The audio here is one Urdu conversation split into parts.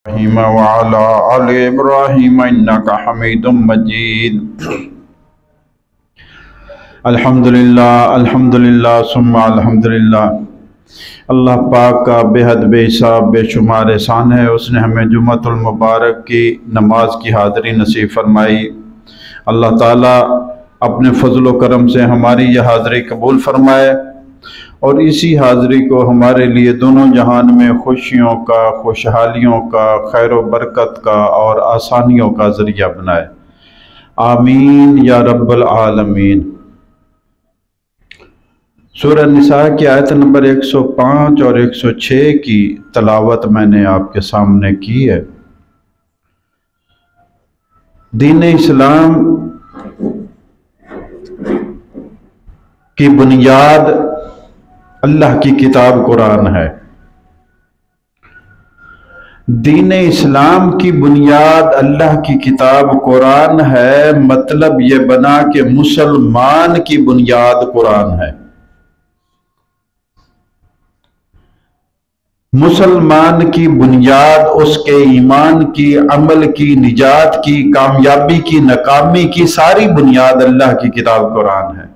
إبراهيم وعلى آل إبراهيم إنك حميد مجيد الحمدللہ ثم الحمدللہ۔ اللہ پاک کا بے حد بے حساب بے شمار احسان ہے، اس نے ہمیں جمعۃ المبارک کی نماز کی حاضری نصیب فرمائی۔ اللہ تعالیٰ اپنے فضل و کرم سے ہماری یہ حاضری قبول فرمائے اور اسی حاضری کو ہمارے لیے دونوں جہان میں خوشیوں کا، خوشحالیوں کا، خیر و برکت کا اور آسانیوں کا ذریعہ بنائے۔ آمین یا رب العالمین۔ سورہ نساء کی آیت نمبر 105 اور 106 کی تلاوت میں نے آپ کے سامنے کی ہے۔ دین اسلام کی بنیاد اللہ کی کتاب قرآن ہے۔ دین اسلام کی بنیاد اللہ کی کتاب قرآن ہے، مطلب یہ بنا کہ مسلمان کی بنیاد قرآن ہے۔ مسلمان کی بنیاد اس کے ایمان کی، عمل کی، نجات کی، کامیابی کی، ناکامی کی ساری بنیاد اللہ کی کتاب قرآن ہے۔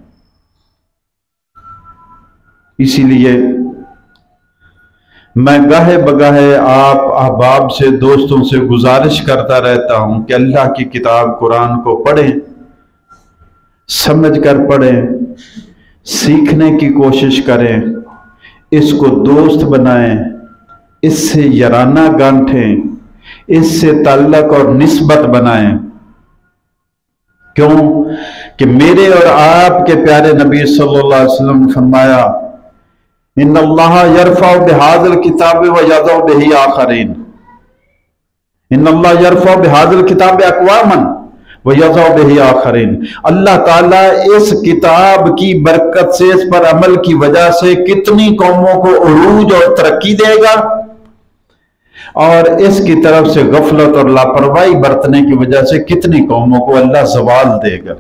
اسی لیے میں گاہے بگاہے آپ احباب سے، دوستوں سے گزارش کرتا رہتا ہوں کہ اللہ کی کتاب قرآن کو پڑھیں، سمجھ کر پڑھیں، سیکھنے کی کوشش کریں، اس کو دوست بنائیں، اس سے یارانہ گانٹھیں، اس سے تعلق اور نسبت بنائیں۔ کیوں کہ میرے اور آپ کے پیارے نبی صلی اللہ علیہ وسلم نے فرمایا ان اللہ یرفع بہذا الکتاب ویضع بہ آخرین، ان اللہ یرفع بہذا الکتاب اقواما ویضع بہ آخرین۔ اللہ تعالیٰ اس کتاب کی برکت سے، اس پر عمل کی وجہ سے کتنی قوموں کو عروج اور ترقی دے گا، اور اس کی طرف سے غفلت اور لاپرواہی برتنے کی وجہ سے کتنی قوموں کو اللہ زوال دے گا۔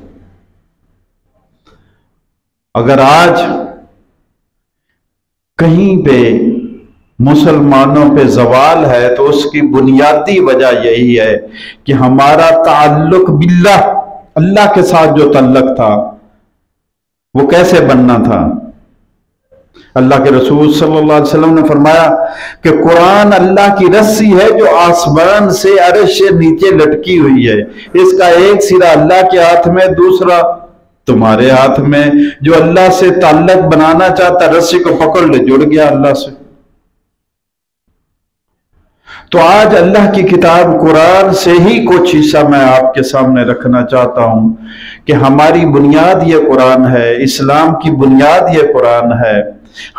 اگر آج کہیں پہ مسلمانوں پہ زوال ہے تو اس کی بنیادی وجہ یہی ہے کہ ہمارا تعلق باللہ، اللہ کے ساتھ جو تعلق تھا وہ کیسے بننا تھا۔ اللہ کے رسول صلی اللہ علیہ وسلم نے فرمایا کہ قرآن اللہ کی رسی ہے جو آسمان سے عرش سے نیچے لٹکی ہوئی ہے، اس کا ایک سرا اللہ کے ہاتھ میں، دوسرا تمہارے ہاتھ میں۔ جو اللہ سے تعلق بنانا چاہتا رسی کو پکڑ لے، جڑ گیا اللہ سے۔ تو آج اللہ کی کتاب قرآن سے ہی کچھ حصہ میں آپ کے سامنے رکھنا چاہتا ہوں کہ ہماری بنیاد یہ قرآن ہے، اسلام کی بنیاد یہ قرآن ہے،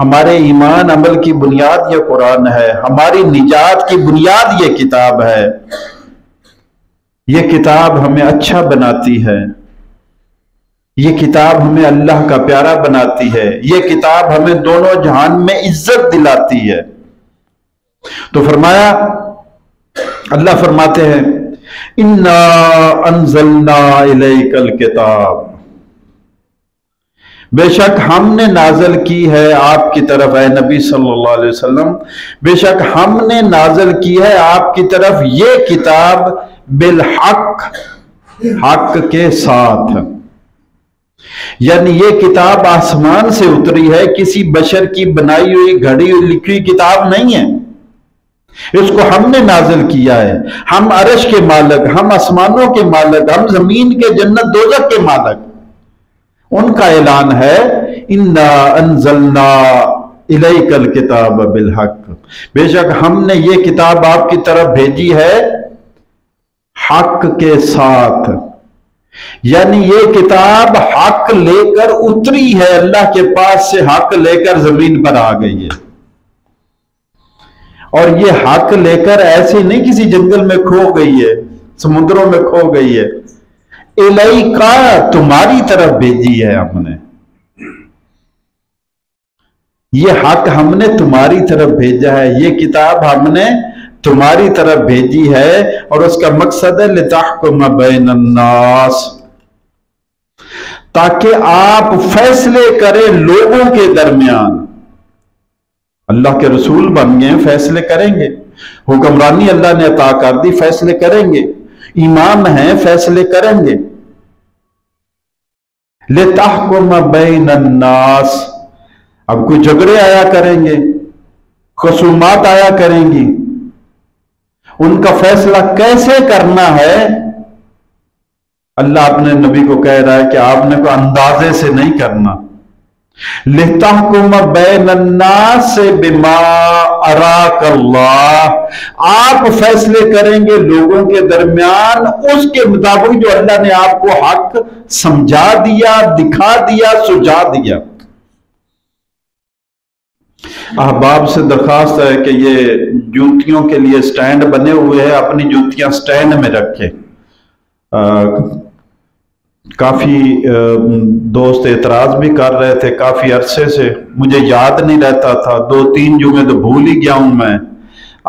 ہمارے ایمان عمل کی بنیاد یہ قرآن ہے، ہماری نجات کی بنیاد یہ کتاب ہے۔ یہ کتاب ہمیں اچھا بناتی ہے، یہ کتاب ہمیں اللہ کا پیارا بناتی ہے، یہ کتاب ہمیں دونوں جہان میں عزت دلاتی ہے۔ تو فرمایا، اللہ فرماتے ہیں اِنَّا أَنزَلْنَا إِلَيْكَ الْكِتَابَ، بے شک ہم نے نازل کی ہے آپ کی طرف اے نبی صلی اللہ علیہ وسلم، بے شک ہم نے نازل کی ہے آپ کی طرف یہ کتاب بالحق، حق کے ساتھ، یعنی یہ کتاب آسمان سے اتری ہے، کسی بشر کی بنائی ہوئی گھڑی ہوئی لکھی ہوئی کتاب نہیں ہے۔ اس کو ہم نے نازل کیا ہے، ہم عرش کے مالک، ہم آسمانوں کے مالک، ہم زمین کے جنت دوزخ کے مالک، ان کا اعلان ہے اِنَّا أَنزَلْنَا إِلَيْكَ الْكِتَابَ بِالْحَقِّ، بے شک ہم نے یہ کتاب آپ کی طرف بھیجی ہے حق کے ساتھ، یعنی یہ کتاب حق لے کر اتری ہے، اللہ کے پاس سے حق لے کر زمین پر آ گئی ہے، اور یہ حق لے کر ایسے نہیں کسی جنگل میں کھو گئی ہے، سمندروں میں کھو گئی ہے، الیکا تمہاری طرف بھیجی ہے ہم نے، یہ حق ہم نے تمہاری طرف بھیجا ہے، یہ کتاب ہم نے تمہاری طرف بھیجی ہے، اور اس کا مقصد ہے لِتَحْكُمَ بَيْنَ النَّاسِ، تاکہ آپ فیصلے کریں لوگوں کے درمیان۔ اللہ کے رسول بن گئے، فیصلے کریں گے، حکمرانی اللہ نے عطا کر دی، فیصلے کریں گے، امام ہیں فیصلے کریں گے۔ لِتَحْكُمَ بَيْنَ النَّاسِ، اب کوئی جھگڑے آیا کریں گے، خصومات آیا کریں گی، ان کا فیصلہ کیسے کرنا ہے اللہ اپنے نبی کو کہہ رہا ہے کہ آپ نے کوئی اندازے سے نہیں کرنا۔ لِتَحْكُمَ بَيْنَ النَّاسِ بِمَا أَرَاكَ اللَّهُ، آپ فیصلے کریں گے لوگوں کے درمیان اس کے مطابق جو اللہ نے آپ کو حق سمجھا دیا، دکھا دیا، سجھا دیا۔ احباب سے درخواست ہے کہ یہ جوتیوں کے لیے سٹینڈ بنے ہوئے ہیں، اپنی جوتیاں سٹینڈ میں رکھے۔ کافی دوست اعتراض بھی کر رہے تھے کافی عرصے سے، مجھے یاد نہیں رہتا تھا، 2-3 جمعے تو بھول ہی گیا ہوں میں۔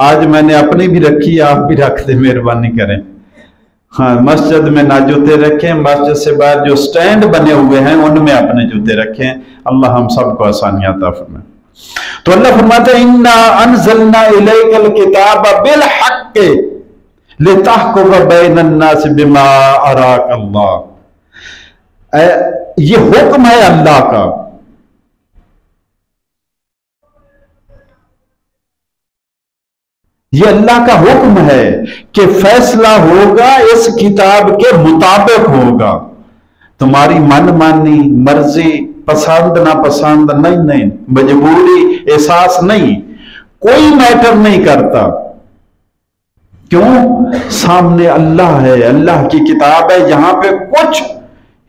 آج میں نے اپنی بھی رکھی، آپ بھی رکھ دیں، مہربانی کریں۔ ہاں، مسجد میں نہ جوتے رکھیں، مسجد سے باہر جو سٹینڈ بنے ہوئے ہیں ان میں اپنے جوتے رکھیں۔ اللہ ہم سب کو آسانیاں عطا فرمائے۔ تو اللہ فرماتے ہیں اِنَّا أَنزَلْنَا إِلَيْكَ الْكِتَابَ بِالْحَقِّ لِتَحْكُمَ بَيْنَ النَّاسِ بِمَا أَرَاكَ اللَّهُ، یہ حکم ہے اللہ کا۔ یہ اللہ کا حکم ہے کہ فیصلہ ہوگا اس کتاب کے مطابق ہوگا، تمہاری من مانی، مرضی، پسند نہ پسند نہیں، مجبوری، احساس نہیں، کوئی میٹر نہیں کرتا۔ کیوں؟ سامنے اللہ ہے، اللہ کی کتاب ہے، یہاں پہ کچھ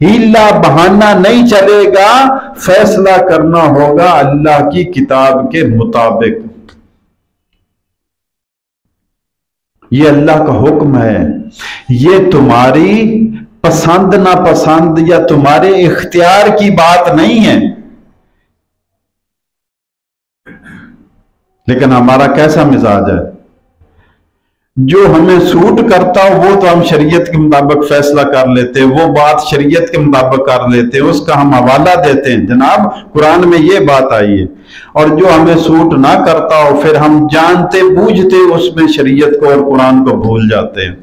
ہیلا بہانہ نہیں چلے گا، فیصلہ کرنا ہوگا اللہ کی کتاب کے مطابق۔ یہ اللہ کا حکم ہے، یہ تمہاری پسند نہ پسند یا تمہارے اختیار کی بات نہیں ہے۔ لیکن ہمارا کیسا مزاج ہے؟ جو ہمیں سوٹ کرتا ہو وہ تو ہم شریعت کے مطابق فیصلہ کر لیتے، وہ بات شریعت کے مطابق کر لیتے، اس کا ہم حوالہ دیتے ہیں، جناب قرآن میں یہ بات آئی ہے۔ اور جو ہمیں سوٹ نہ کرتا ہو پھر ہم جانتے بوجھتے اس میں شریعت کو اور قرآن کو بھول جاتے ہیں،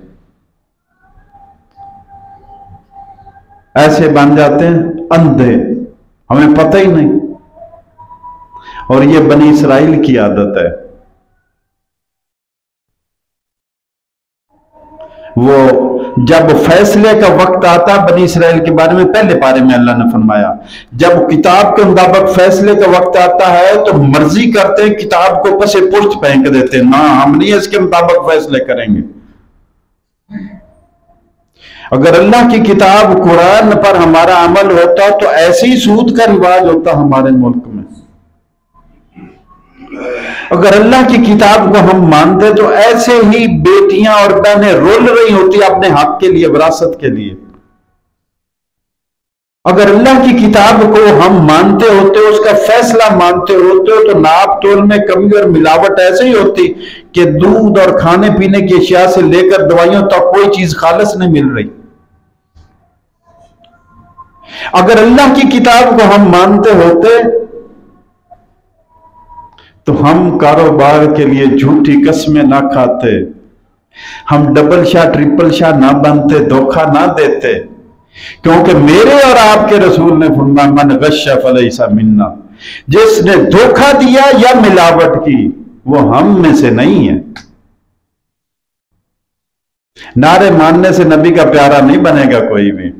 ایسے بن جاتے ہیں اندھے، ہمیں پتہ ہی نہیں۔ اور یہ بنی اسرائیل کی عادت ہے۔ وہ جب فیصلے کا وقت آتا بنی اسرائیل کے بارے میں پہلے پارے میں اللہ نے فرمایا، جب کتاب کے مطابق فیصلے کا وقت آتا ہے تو مرضی کرتے ہیں، کتاب کو پس پشت پھینک دیتے ہیں، نہ ہم نہیں اس کے مطابق فیصلے کریں گے۔ اگر اللہ کی کتاب قرآن پر ہمارا عمل ہوتا تو ایسے ہی سود کا رواج ہوتا ہمارے ملک میں۔ اگر اللہ کی کتاب کو ہم مانتے تو ایسے ہی بیٹیاں اور بہنیں رول رہی ہوتی اپنے حق کے لیے، وراثت کے لیے۔ اگر اللہ کی کتاب کو ہم مانتے ہوتے، اس کا فیصلہ مانتے ہوتے تو ناپ تول میں کمی اور ملاوٹ ایسے ہی ہوتی کہ دودھ اور کھانے پینے کی اشیاء سے لے کر دوائیوں تک کوئی چیز خالص نہیں مل رہی۔ اگر اللہ کی کتاب کو ہم مانتے ہوتے تو ہم کاروبار کے لیے جھوٹی قسمیں نہ کھاتے، ہم ڈبل شاہ ٹرپل شاہ نہ بنتے، دھوکہ نہ دیتے، کیونکہ میرے اور آپ کے رسول نے فرمایا من غش فلیس منا، جس نے دھوکہ دیا یا ملاوٹ کی وہ ہم میں سے نہیں ہے۔ نعرے ماننے سے نبی کا پیارا نہیں بنے گا کوئی بھی۔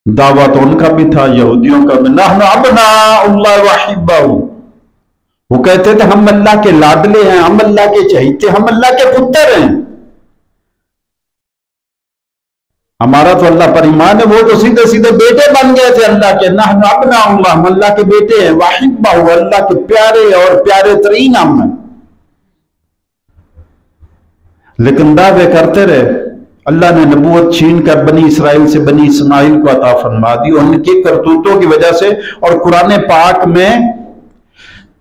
دعوت ان کا بھی تھا، یہودیوں کا بھی، نحن ابناء اللہ وحبہ، وہ کہتے تھے ہم اللہ کے لاڈلے ہیں، ہم اللہ کے چہیتے، ہم اللہ کے پتر ہیں۔ ہمارا تو اللہ پر ایمان ہے، وہ تو سیدھے سیدھے بیٹے بن گئے تھے اللہ کے، نحن ابناء اللہ، ہم اللہ کے بیٹے ہیں، وحبہ، اللہ کے پیارے اور پیارے ترین ہم ہیں۔ لیکن دعوے کرتے رہے۔ اللہ نے نبوت چھین کر بنی اسرائیل سے بنی اسماعیل کو عطا فرما دی، ان کی کرتوتوں کی وجہ سے۔ اور قرآن پاک میں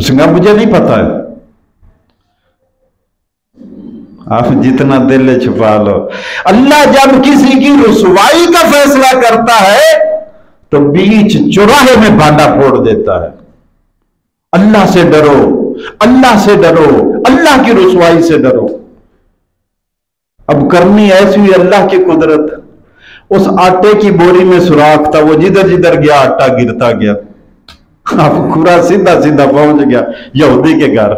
اس نے کہا مجھے نہیں پتا ہے۔ آپ جتنا دل چھپا لو، اللہ جب کسی کی رسوائی کا فیصلہ کرتا ہے تو بیچ چوراہے میں بانڈا پھوڑ دیتا ہے۔ اللہ سے ڈرو، اللہ سے ڈرو، اللہ کی رسوائی سے ڈرو۔ اب کرنی ایسی اللہ کی قدرت، اس آٹے کی بوری میں سوراخ تھا، وہ جدھر جدھر گیا آٹا گرتا گیا، اب پورا سیدھا سیدھا پہنچ گیا یہودی کے گھر۔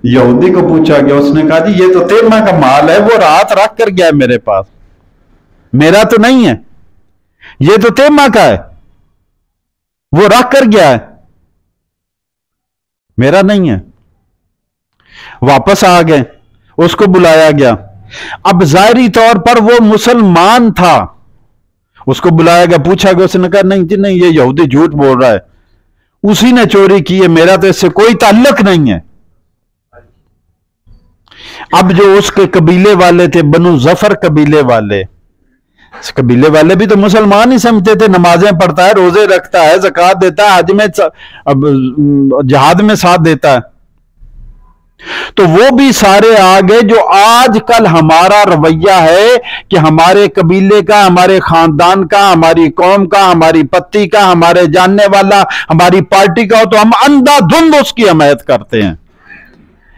یہودی کو پوچھا گیا، اس نے کہا جی یہ تو تیمہ کا مال ہے، وہ رات رکھ کر گیا ہے میرے پاس، میرا تو نہیں ہے، یہ تو تیمہ کا ہے، وہ رکھ کر گیا ہے، میرا نہیں ہے۔ واپس آ گئے، اس کو بلایا گیا۔ اب ظاہری طور پر وہ مسلمان تھا، اس کو بلایا گیا، پوچھا گیا، اس نے کہا نہیں جی نہیں، یہ یہودی جھوٹ بول رہا ہے، اسی نے چوری کی ہے، میرا تو اس سے کوئی تعلق نہیں ہے۔ اب جو اس کے قبیلے والے تھے، بنو ظفر قبیلے والے، اس قبیلے والے بھی تو مسلمان ہی سمجھتے تھے، نمازیں پڑھتا ہے، روزے رکھتا ہے، زکوٰۃ دیتا ہے، حج میں جہاد میں ساتھ دیتا ہے، تو وہ بھی سارے آگے۔ جو آج کل ہمارا رویہ ہے کہ ہمارے قبیلے کا، ہمارے خاندان کا، ہماری قوم کا، ہماری پتی کا، ہمارے جاننے والا، ہماری پارٹی کا ہو تو ہم اندھا دھند اس کی حمایت کرتے ہیں۔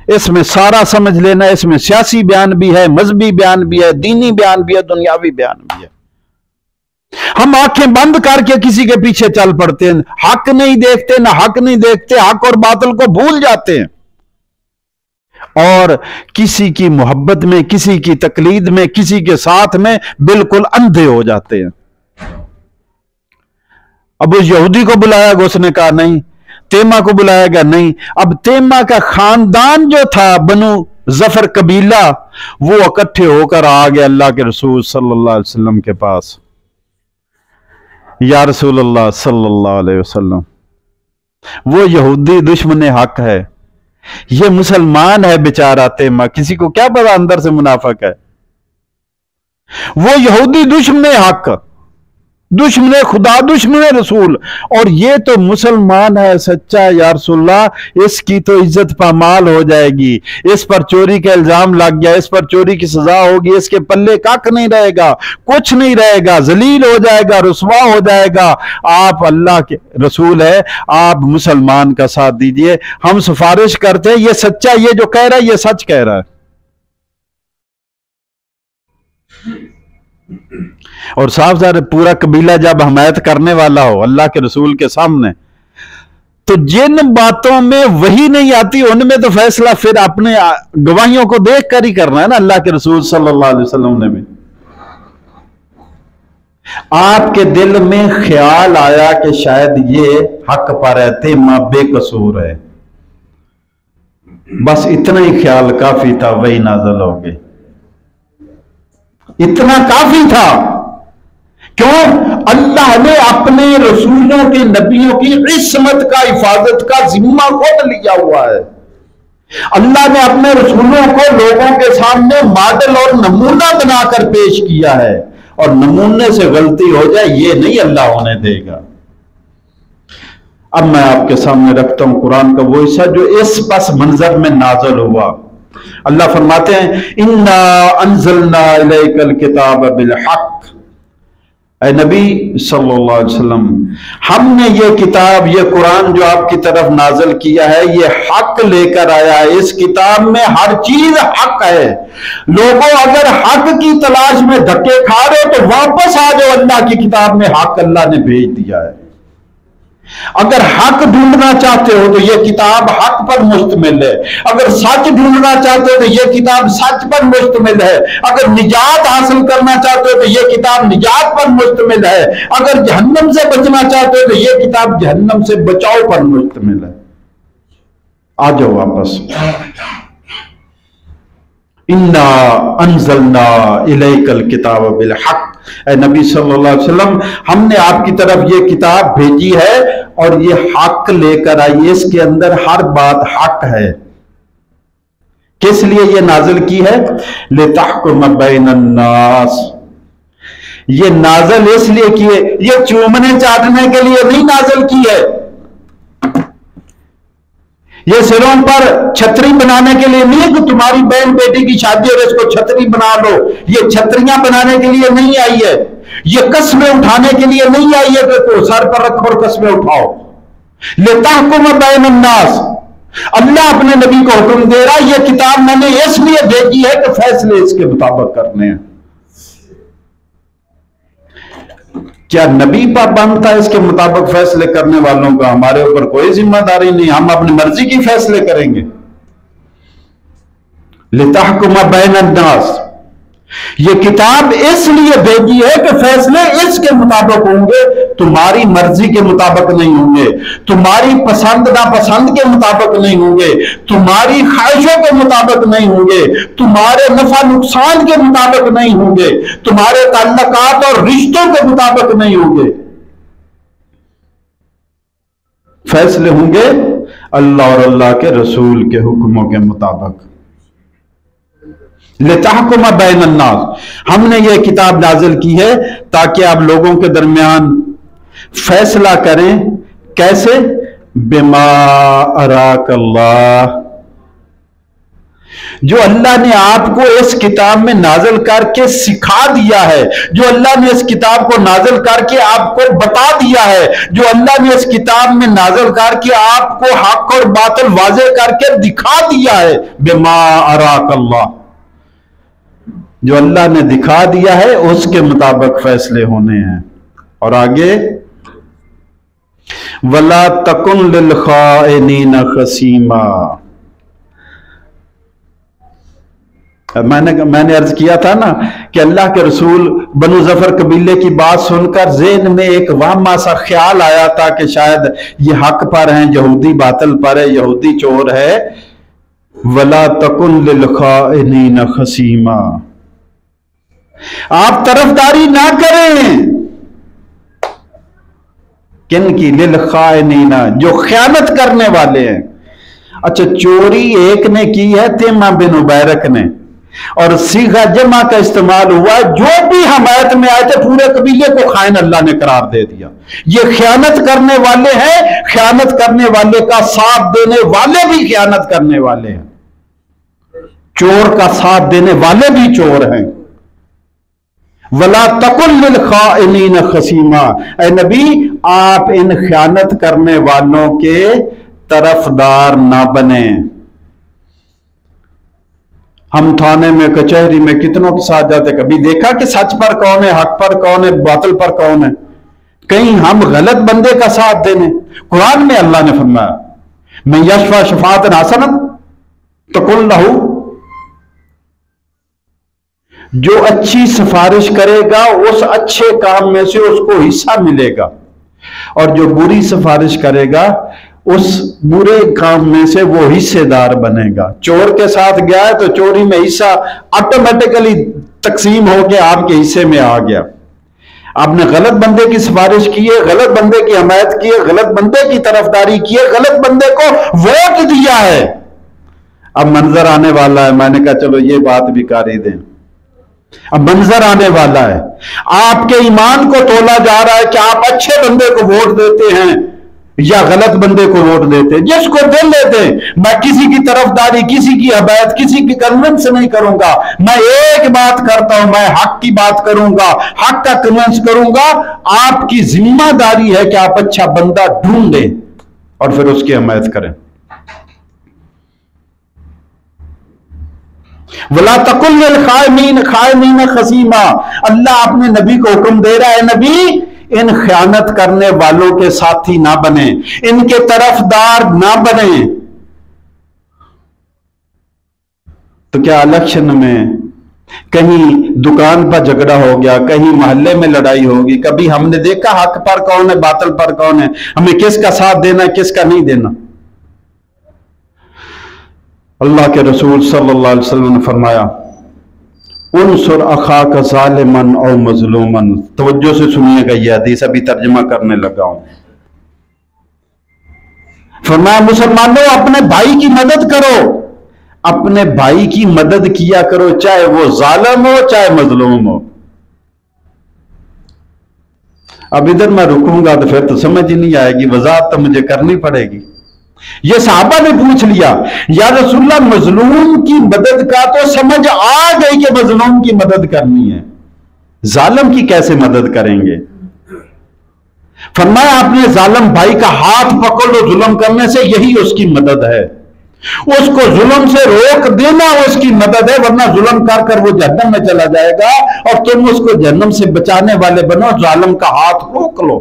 اس میں سارا سمجھ لینا، اس میں سیاسی بیان بھی ہے، مذہبی بیان بھی ہے، دینی بیان بھی ہے، دنیاوی بیان بھی ہے۔ ہم آنکھیں بند کر کے کسی کے پیچھے چل پڑتے ہیں، حق نہیں دیکھتے، نہ حق نہیں دیکھتے، حق اور باطل کو بھول جاتے ہیں، اور کسی کی محبت میں، کسی کی تقلید میں، کسی کے ساتھ میں بالکل اندھے ہو جاتے ہیں۔ اب اس یہودی کو بلایا گیا، اس نے کہا نہیں، تیمہ کو بلایا گیا، نہیں۔ اب تیمہ کا خاندان جو تھا، بنو ظفر قبیلہ، وہ اکٹھے ہو کر آ گیا اللہ کے رسول صلی اللہ علیہ وسلم کے پاس۔ یا رسول اللہ صلی اللہ علیہ وسلم، وہ یہودی دشمن حق ہے، یہ مسلمان ہے بیچارہ تیمہ، کسی کو کیا پتا اندر سے منافق ہے، وہ یہودی دشمن حق، دشمن خدا، دشمن رسول، اور یہ تو مسلمان ہے سچا، یا رسول اللہ اس کی تو عزت پامال ہو جائے گی، اس پر چوری کا الزام لگ گیا، اس پر چوری کی سزا ہوگی، اس کے پلے کاک نہیں رہے گا، کچھ نہیں رہے گا، ذلیل ہو جائے گا، رسوا ہو جائے گا۔ آپ اللہ کے رسول ہے، آپ مسلمان کا ساتھ دیجئے، ہم سفارش کرتے ہیں، یہ سچا، یہ جو کہہ رہا ہے یہ سچ کہہ رہا ہے۔ اور صاف ظاہر پورا قبیلہ جب حمایت کرنے والا ہو اللہ کے رسول کے سامنے، تو جن باتوں میں وحی نہیں آتی ان میں تو فیصلہ پھر اپنے گواہیوں کو دیکھ کر ہی کرنا ہے نا۔ اللہ کے رسول صلی اللہ علیہ وسلم نے بھی، آپ کے دل میں خیال آیا کہ شاید یہ حق پر ہے، تیمہ بے قصور ہے، بس اتنا ہی خیال کافی تھا، وہی نازل ہو گئی، اتنا کافی تھا۔ کیوں؟ اللہ نے اپنے رسولوں کے، نبیوں کی عصمت کا، حفاظت کا ذمہ خود لیا ہوا ہے۔ اللہ نے اپنے رسولوں کو لوگوں کے سامنے ماڈل اور نمونہ بنا کر پیش کیا ہے، اور نمونے سے غلطی ہو جائے یہ نہیں اللہ ہونے دے گا۔ اب میں آپ کے سامنے رکھتا ہوں قرآن کا وہ حصہ جو اس پس منظر میں نازل ہوا۔ اللہ فرماتے ہیں اِنَّا أَنزَلْنَا إِلَيْكَ الْكِتَابَ بِالْحَقِّ، اے نبی صلی اللہ علیہ وسلم، ہم نے یہ کتاب، یہ قرآن جو آپ کی طرف نازل کیا ہے، یہ حق لے کر آیا ہے۔ اس کتاب میں ہر چیز حق ہے۔ لوگوں اگر حق کی تلاش میں دھکے کھا رہے ہو تو واپس آ جاؤ، اللہ کی کتاب میں حق اللہ نے بھیج دیا ہے۔ اگر حق ڈھونڈنا چاہتے ہو تو یہ کتاب حق پر مشتمل ہے، اگر سچ ڈھونڈنا چاہتے ہو تو یہ کتاب سچ پر مشتمل ہے، اگر نجات حاصل کرنا چاہتے ہو تو یہ کتاب نجات پر مشتمل ہے، اگر جہنم سے بچنا چاہتے ہو تو یہ کتاب جہنم سے بچاؤ پر مشتمل ہے۔ آ جاؤ واپس۔ اِنَّا أَنزَلْنَا إِلَيْكَ الْكِتَابَ بِالْحَقِّ، اے نبی صلی اللہ علیہ وسلم، ہم نے آپ کی طرف یہ کتاب بھیجی ہے اور یہ حق لے کر آئی، اس کے اندر ہر بات حق ہے۔ کس لیے یہ نازل کی ہے؟ لِتَحْكُمَ بَيْنَ النَّاسِ، یہ نازل اس لیے کی ہے، یہ چومنے چاٹنے کے لیے نہیں نازل کی ہے۔ یہ سروں پر چھتری بنانے کے لیے نہیں ہے کہ تمہاری بہن بیٹی کی شادی اور اس کو چھتری بنا لو. یہ چھتریاں بنانے کے لیے نہیں آئی ہے. یہ قسمیں اٹھانے کے لیے نہیں آئی ہے کہ تو سر پر رکھو اور قسمیں اٹھاؤ. لِتَحْكُمَ بَيْنَ النَّاسِ. اللہ اپنے نبی کو حکم دے رہا یہ کتاب میں نے اس لیے بھیجی ہے کہ فیصلے اس کے مطابق کرنے ہیں. کیا نبی پابند تھا اس کے مطابق فیصلے کرنے والوں کا؟ ہمارے اوپر کوئی ذمہ داری نہیں، ہم اپنی مرضی کی فیصلے کریں گے. لِتَحْكُمَ بَيْنَ النَّاسِ. یہ کتاب اس لیے بھیجی ہے کہ فیصلے اس کے مطابق ہوں گے، تمہاری مرضی کے مطابق نہیں ہوں گے، تمہاری پسند ناپسند کے مطابق نہیں ہوں گے، تمہاری خواہشوں کے مطابق نہیں ہوں گے، تمہارے نفع نقصان کے مطابق نہیں ہوں گے، تمہارے تعلقات اور رشتوں کے مطابق نہیں ہوں گے. فیصلے ہوں گے اللہ اور اللہ کے رسول کے حکموں کے مطابق. لِتَحْكُمَ بَيْنَ النَّاسِ. ہم نے یہ کتاب نازل کی ہے تاکہ آپ لوگوں کے درمیان فیصلہ کریں. کیسے؟ بِمَا أَرَاكَ اللَّهُ. جو اللہ نے آپ کو اس کتاب میں نازل کر کے سکھا دیا ہے، جو اللہ نے اس کتاب کو نازل کر کے آپ کو بتا دیا ہے، جو اللہ نے اس کتاب میں نازل کر کے آپ کو حق اور باطل واضح کر کے دکھا دیا ہے. بِمَا أَرَاكَ اللَّهُ. جو اللہ نے دکھا دیا ہے اس کے مطابق فیصلے ہونے ہیں. اور آگے وَلَا تَكُنْ لِلْخَائِنِينَ خَصِيمًا. میں نے عرض کیا تھا نا کہ اللہ کے رسول بنو ظفر قبیلے کی بات سن کر ذہن میں ایک وہمہ سا خیال آیا تھا کہ شاید یہ حق پر ہیں، یہودی باطل پر ہے، یہودی چور ہے. وَلَا تَكُنْ لِلْخَائِنِينَ خَصِيمًا. آپ طرفداری نہ کریں. کن کی؟ للخائنین، جو خیانت کرنے والے ہیں. اچھا، چوری ایک نے کی ہے، تیمہ بن عبیرک نے، اور صیغہ جمع کا استعمال ہوا. جو بھی حمایت میں آئے تھے پورے قبیلے کو خائن اللہ نے قرار دے دیا. یہ خیانت کرنے والے ہیں، خیانت کرنے والے کا ساتھ دینے والے بھی خیانت کرنے والے ہیں، چور کا ساتھ دینے والے بھی چور ہیں. وَلَا تَكُنْ لِلْخَائِنِينَ خَصِيمًا. اے نبی، آپ ان خیانت کرنے والوں کے طرفدار نہ بنیں. ہم تھانے میں، کچہری میں کتنوں کے ساتھ جاتے، کبھی دیکھا کہ سچ پر کون ہے، حق پر کون ہے، باطل پر کون ہے؟ کہیں ہم غلط بندے کا ساتھ دینے. قرآن میں اللہ نے فرمایا مَن یشفع شفاعۃ حسنۃ تکن لہ. جو اچھی سفارش کرے گا اس اچھے کام میں سے اس کو حصہ ملے گا، اور جو بری سفارش کرے گا اس برے کام میں سے وہ حصے دار بنے گا. چور کے ساتھ گیا ہے تو چوری میں حصہ آٹومیٹیکلی تقسیم ہو کے آپ کے حصے میں آ گیا. آپ نے غلط بندے کی سفارش کی ہے، غلط بندے کی حمایت کی ہے، غلط بندے کی طرفداری کی ہے، غلط بندے کو ووٹ دیا ہے. اب منظر آنے والا ہے. میں نے کہا چلو یہ بات بھی کر ہی دیں. اب منظر آنے والا ہے، آپ کے ایمان کو تولا جا رہا ہے کہ آپ اچھے بندے کو ووٹ دیتے ہیں یا غلط بندے کو ووٹ دیتے ہیں. جس کو دل لیتے ہیں. میں کسی کی طرفداری، کسی کی حمایت، کسی کی کنونس نہیں کروں گا. میں ایک بات کرتا ہوں، میں حق کی بات کروں گا، حق کا کنونس کروں گا. آپ کی ذمہ داری ہے کہ آپ اچھا بندہ ڈھونڈیں اور پھر اس کی حمایت کریں. وَلَا تَكُنْ لِلْخَائِنِينَ خَصِيمًا. اللہ اپنے نبی کو حکم دے رہا ہے، نبی ان خیانت کرنے والوں کے ساتھی نہ بنیں، ان کے طرفدار نہ بنیں. تو کیا الیکشن میں کہیں دکان پر جھگڑا ہو گیا، کہیں محلے میں لڑائی ہوگی، کبھی ہم نے دیکھا حق پر کون ہے، باطل پر کون ہے، ہمیں کس کا ساتھ دینا ہے، کس کا نہیں دینا؟ اللہ کے رسول صلی اللہ علیہ وسلم نے فرمایا انصر اخاک ظالما او مظلوما. توجہ سے سنیے گا، یہ حدیث ابھی ترجمہ کرنے لگا ہوں. فرمایا مسلمانوں اپنے بھائی کی مدد کرو، اپنے بھائی کی مدد کیا کرو، چاہے وہ ظالم ہو چاہے مظلوم ہو. اب ادھر میں رکوں گا تو پھر تو سمجھ ہی نہیں آئے گی، وضاحت تو مجھے کرنی پڑے گی. یہ صحابہ نے پوچھ لیا یا رسول اللہ مظلوم کی مدد کا تو سمجھ آ گئی کہ مظلوم کی مدد کرنی ہے، ظالم کی کیسے مدد کریں گے؟ فرمایا اپنے ظالم بھائی کا ہاتھ پکڑ لو ظلم کرنے سے، یہی اس کی مدد ہے، اس کو ظلم سے روک دینا اس کی مدد ہے، ورنہ ظلم کر کر وہ جہنم میں چلا جائے گا اور تم اس کو جہنم سے بچانے والے بنو، ظالم کا ہاتھ روک لو۔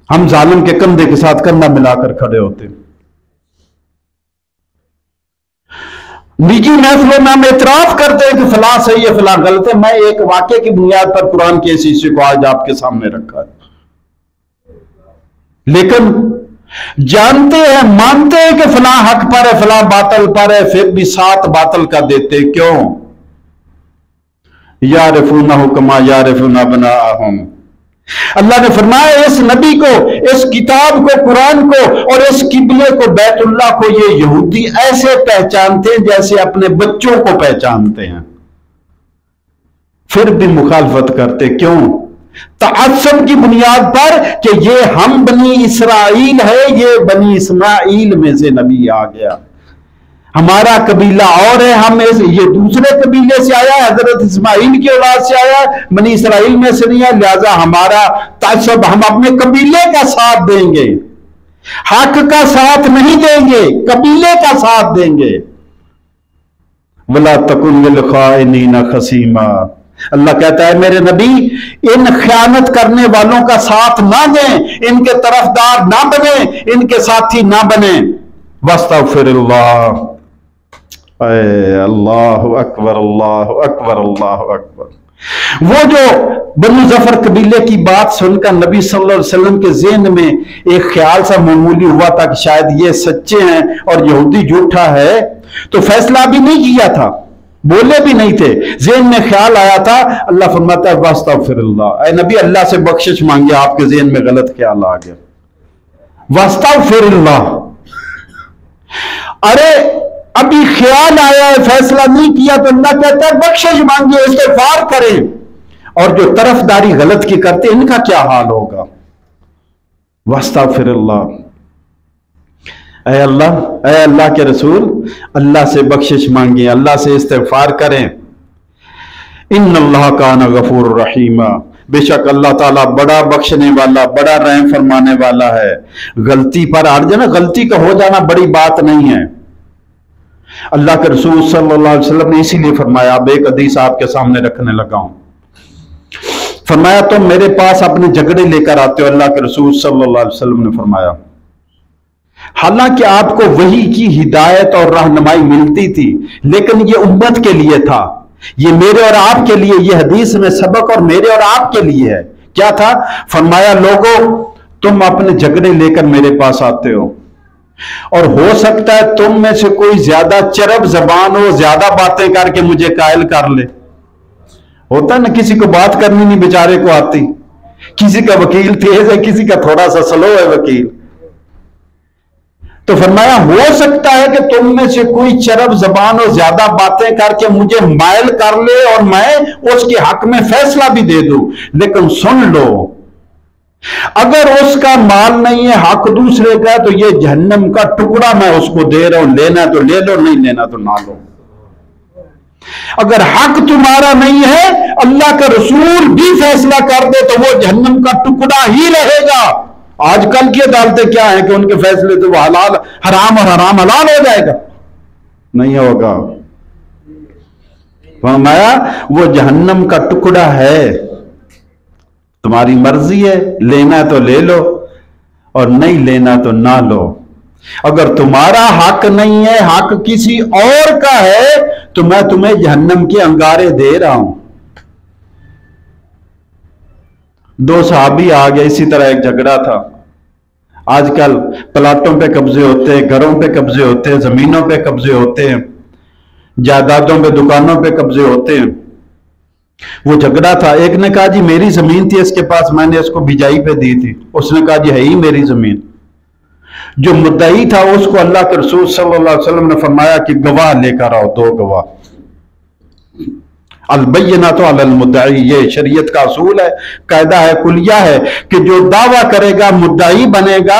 ہم ظالم کے کندھے کے ساتھ کندھا ملا کر کھڑے ہوتے، نجی محفلوں میں ہم اعتراف کرتے ہیں کہ فلاں صحیح ہے فلاں غلط ہے۔ میں ایک واقعے کی بنیاد پر قرآن کے اس حصے کو آج آپ کے سامنے رکھا ہے، لیکن جانتے ہیں مانتے ہیں کہ فلاں حق پر ہے فلاں باطل پر ہے، پھر بھی ساتھ باطل کا دیتے کیوں؟ یعرفونہ کما یعرفون ابناءہم۔ اللہ نے فرمایا اس نبی کو، اس کتاب کو، قرآن کو اور اس قبلے کو، بیت اللہ کو، یہ یہودی ایسے پہچانتے ہیں جیسے اپنے بچوں کو پہچانتے ہیں، پھر بھی مخالفت کرتے کیوں؟ تعصب کی بنیاد پر کہ یہ ہم بنی اسرائیل ہے، یہ بنی اسماعیل میں سے نبی آ گیا، ہمارا قبیلہ اور ہے، ہم یہ دوسرے قبیلے سے آیا ہے، حضرت اسماعیل کی اولاد سے آیا ہے، بنی اسرائیل میں سے نہیں ہے، لہذا ہمارا تعصب، ہم اپنے قبیلے کا ساتھ دیں گے، حق کا ساتھ نہیں دیں گے، قبیلے کا ساتھ دیں گے۔ وَلَا تَكُنْ لِلْخَائِنِينَ خَصِيمًا۔ اللہ کہتا ہے میرے نبی ان خیانت کرنے والوں کا ساتھ نہ دیں، ان کے طرفدار نہ بنیں، ان کے ساتھی نہ بنیں۔ وَاسْتَغْفِرِ اللَّهَ۔ اے اللہ اکبر اللہ اکبر اللہ اکبر۔ وہ جو بنو ظفر قبیلے کی بات سن کر نبی صلی اللہ علیہ وسلم کے ذہن میں ایک خیال سا معمولی ہوا تھا کہ شاید یہ سچے ہیں اور یہودی جھوٹا ہے، تو فیصلہ بھی نہیں کیا تھا، بولے بھی نہیں تھے، ذہن میں خیال آیا تھا۔ اللہ فرماتا ہے واستغفر اللہ، اے نبی اللہ سے بخشش مانگے، آپ کے ذہن میں غلط خیال آ گیا، واستغفر اللہ۔ ارے ابھی خیال آیا ہے، فیصلہ نہیں کیا، تو اللہ کہتا ہے بخشش مانگے، استغفار کریں۔ اور جو طرفداری غلط کی کرتے ان کا کیا حال ہوگا؟ واستغفر اللہ۔ اے اللہ کے رسول اللہ سے بخشش مانگیں، اللہ سے استغفار کریں۔ ان اللہ کان غفور الرحیم، بے شک اللہ تعالیٰ بڑا بخشنے والا، بڑا رحم فرمانے والا ہے۔ غلطی پر ہٹ جانا، غلطی کا ہو جانا بڑی بات نہیں ہے۔ اللہ کے رسول صلی اللہ علیہ وسلم نے اسی لیے فرمایا، اب ایک حدیث آپ کے سامنے رکھنے لگا ہوں، فرمایا تم میرے پاس اپنے جھگڑے لے کر آتے ہو، اللہ کے رسول صلی اللہ علیہ وسلم نے فرمایا، حالانکہ آپ کو وحی کی ہدایت اور رہنمائی ملتی تھی، لیکن یہ امت کے لیے تھا، یہ میرے اور آپ کے لیے، یہ حدیث میں سبق اور میرے اور آپ کے لیے ہے۔ کیا تھا؟ فرمایا لوگوں تم اپنے جھگڑے لے کر میرے پاس آتے ہو، اور ہو سکتا ہے تم میں سے کوئی زیادہ چرب زبان ہو، زیادہ باتیں کر کے مجھے قائل کر لے۔ ہوتا نا کسی کو بات کرنی نہیں بیچارے کو آتی، کسی کا وکیل تیز ہے، کسی کا تھوڑا سا سلو ہے وکیل، تو فرمایا ہو سکتا ہے کہ تم میں سے کوئی چرب زبان اور زیادہ باتیں کر کے مجھے مائل کر لے اور میں اس کے حق میں فیصلہ بھی دے دوں، لیکن سن لو اگر اس کا مال نہیں ہے، حق دوسرے کا، تو یہ جہنم کا ٹکڑا میں اس کو دے رہا ہوں، لینا تو لے لو، نہیں لینا تو نہ لو۔ اگر حق تمہارا نہیں ہے، اللہ کا رسول بھی فیصلہ کر دے تو وہ جہنم کا ٹکڑا ہی رہے گا۔ آج کل کی عدالتیں کیا ہیں کہ ان کے فیصلے تو وہ حلال حرام اور حرام حلال ہو جائے گا، نہیں ہوگا۔ فرمایا وہ جہنم کا ٹکڑا ہے، تمہاری مرضی ہے، لینا تو لے لو اور نہیں لینا تو نہ لو۔ اگر تمہارا حق نہیں ہے، حق کسی اور کا ہے، تو میں تمہیں جہنم کے انگارے دے رہا ہوں۔ دو صحابی آ گئے، اسی طرح ایک جھگڑا تھا۔ آج کل پلاٹوں پہ قبضے ہوتے ہیں، گھروں پہ قبضے ہوتے ہیں، زمینوں پہ قبضے ہوتے ہیں، جائیدادوں پہ، دکانوں پہ قبضے ہوتے ہیں۔ وہ جھگڑا تھا، ایک نے کہا جی میری زمین تھی اس کے پاس، میں نے اس کو بجائی پہ دی تھی، اس نے کہا جی ہے ہی میری زمین۔ جو مدعی تھا اس کو اللہ کے رسول صلی اللہ علیہ وسلم نے فرمایا کہ گواہ لے کر آؤ، دو گواہ۔ البینۃ علی المدعی، یہ شریعت کا اصول ہے، قاعدہ ہے، کلیہ ہے کہ جو دعویٰ کرے گا مدعی بنے گا،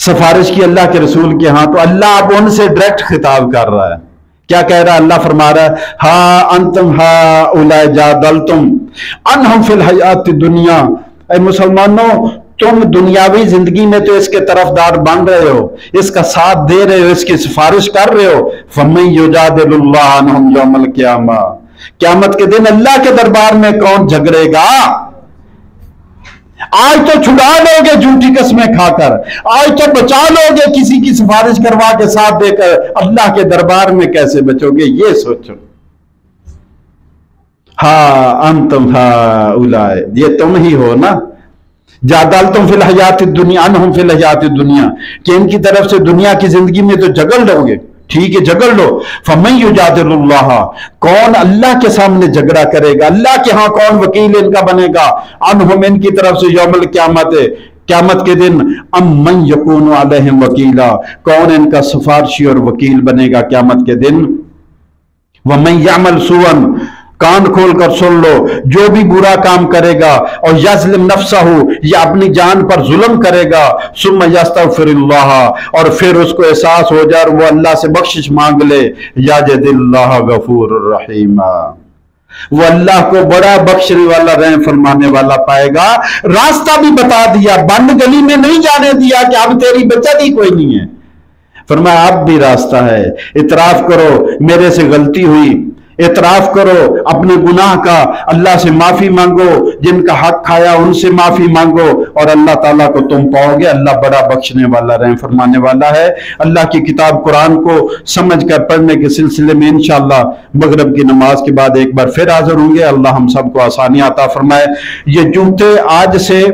سفارش کی اللہ کے رسول کے ہاں، تو اللہ اب ان سے ڈائریکٹ خطاب کر رہا ہے. کیا کہہ رہا ہے؟ اللہ فرما رہا ہے ہا انتم ہا اولئک جادلتم انہم فی الحیات الدنیا. اے مسلمانوں، تم دنیاوی زندگی میں تو اس کے طرفدار بن رہے ہو، اس کا ساتھ دے رہے ہو، اس کی سفارش کر رہے ہو. فَمَن يُجَادِلُ اللَّهَ عَنْهُمْ يَوْمَ الْقِيَامَةِ، قیامت کے دن اللہ کے دربار میں کون جھگڑے گا؟ آج تو چھڑا لو گے جھوٹی قسمیں کھا کر، آج تو بچا لو گے کسی کی سفارش کروا کے ساتھ دے کر، اللہ کے دربار میں کیسے بچو گے؟ یہ سوچو. ہاں انتم ہا اولائے، یہ تم ہی ہو نا. جادلتم فی الحیات الدنیا انہم فی الحیات الدنیا، کہ ان کی طرف سے دنیا کی زندگی میں تو جھگڑ لو گے. ٹھیک ہے، جھگڑ لو. فَمَن يُجَادِلُ اللَّهَ، کون اللہ کے سامنے جھگڑا کرے گا؟ اللہ کے ہاں کون وکیل ان کا بنے گا؟ عنہم، ان کی طرف سے، یوم القیامت، قیامت کے دن. امن یکون علیہم وکیلا، کون ان کا سفارشی اور وکیل بنے گا قیامت کے دن؟ وَمَن يَعْمَلْ سُوءًا، کان کھول کر سن لو، جو بھی برا کام کرے گا، اور یظلم نفسہ، یا اپنی جان پر ظلم کرے گا، ثم یستغفر اللہ، اور پھر اس کو احساس ہو جائے اور وہ اللہ سے بخشش مانگ لے، یجد اللہ غفور الرحیم، وہ اللہ کو بڑا بخشنے والا، رحم فرمانے والا پائے گا. راستہ بھی بتا دیا، بند گلی میں نہیں جانے دیا کہ اب تیری بچت ہی کوئی نہیں ہے. فرمایا اب بھی راستہ ہے، اعتراف کرو میرے سے غلطی ہوئی، اعتراف کرو اپنے گناہ کا، اللہ سے معافی مانگو، جن کا حق کھایا ان سے معافی مانگو، اور اللہ تعالیٰ کو تم پاؤ گے. اللہ بڑا بخشنے والا، رحم فرمانے والا ہے. اللہ کی کتاب قرآن کو سمجھ کر پڑھنے کے سلسلے میں انشاءاللہ مغرب کی نماز کے بعد ایک بار پھر حاضر ہوں گے. اللہ ہم سب کو آسانی عطا فرمائے. یہ جوتے آج سے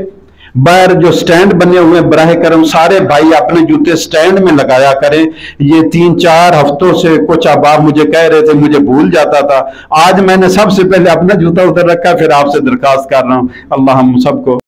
باہر جو سٹینڈ بنے ہوئے، براہ کرم سارے بھائی اپنے جوتے سٹینڈ میں لگایا کریں. یہ 3-4 ہفتوں سے کچھ احباب مجھے کہہ رہے تھے، مجھے بھول جاتا تھا. آج میں نے سب سے پہلے اپنا جوتا ادھر رکھا، پھر آپ سے درخواست کر رہا ہوں. اللہ ہم سب کو